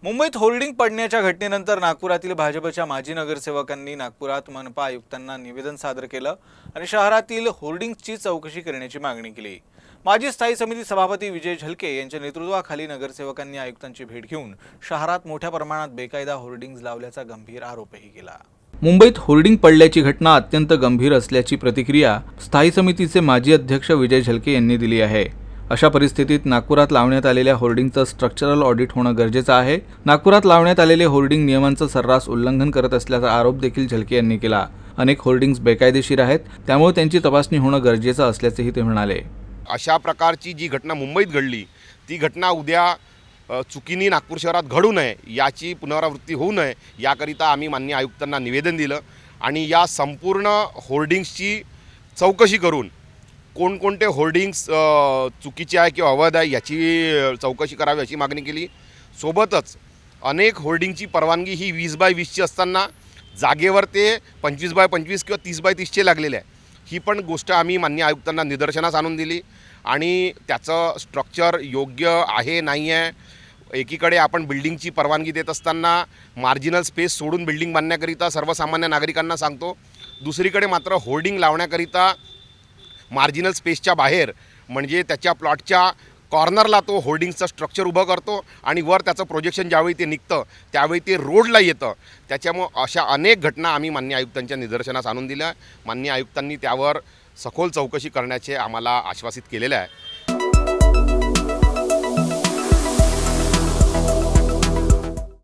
मुंबईत होर्डिंग पडण्याच्या घटनेनंतर नागपुरातील भाजपच्या माजी नगरसेवकांनी नागपुरात मनपा आयुक्तांना निवेदन सादर केलं आणि शहरातील होर्डिंग्सची चौकशी करण्याची मागणी केली। माजी स्थायी समिती सभापती विजय झलके यांच्या नेतृत्वाखाली नगरसेवकांनी आयुक्तांची भेट घेऊन शहरात मोठ्या प्रमाणात बेकायदा होर्डिंग्ज लावल्याचा गंभीर आरोपही केला। मुंबईत होर्डिंग पडल्याची घटना अत्यंत गंभीर असल्याची प्रतिक्रिया स्थायी समितीचे माजी अध्यक्ष विजय झलके यांनी दिली आहे। अशा परिस्थितीत नागपुरात लावण्यात आलेल्या होर्डिंगचं स्ट्रक्चरल ऑडिट होणं गरजेचं आहे। नागपुरात लावण्यात आलेले होर्डिंग नियमांचं सर्रास उल्लंघन करत असल्याचा आरोप देखील झलके यांनी केला। अनेक होर्डिंग्स बेकायदेशीर आहेत, त्यामुळे त्यांची तपासणी होणं गरजेचं असल्याचंही ते म्हणाले। अशा प्रकारची जी घटना मुंबईत घडली ती घटना उद्या चुकीने नागपूर शहरात घडू नये, याची पुनरावृत्ती होऊ नये याकरिता आम्ही माननीय आयुक्तांना निवेदन दिलं आणि या संपूर्ण होर्डिंग्सची चौकशी करून कोणकोणते होर्डिंग्स चुकीचे आहे किंवा अवैध आहे याची चौकशी करावी अशी मागणी केली। सोबतच अनेक होर्डिंगची परवानगी ही 20x20ची असताना जागेवर ते 25x25 किंवा 30x30चे लागलेले आहे। ही पण गोष्ट आम्ही माननीय आयुक्तांना निदर्शनास आणून दिली आणि त्याचं स्ट्रक्चर योग्य आहे नाही आहे। एकीकडे आपण बिल्डिंगची परवानगी देत असताना मार्जिनल स्पेस सोडून बिल्डिंग बांधण्याकरिता सर्वसामान्य नागरिकांना सांगतो, दुसरीकडे मात्र होर्डिंग लावण्याकरिता मार्जिनल स्पेसच्या बाहेर म्हणजे त्याच्या प्लॉटच्या कॉर्नरला तो होर्डिंगचं स्ट्रक्चर उभं करतो आणि वर त्याचं प्रोजेक्शन ज्यावेळी ते निघतं त्यावेळी ते रोडला येतं। त्याच्यामुळं अशा अनेक घटना आम्ही माननीय आयुक्तांच्या निदर्शनास आणून दिल्या। माननीय आयुक्तांनी त्यावर सखोल चौकशी करण्याचे आम्हाला आश्वासित केलेले आहे।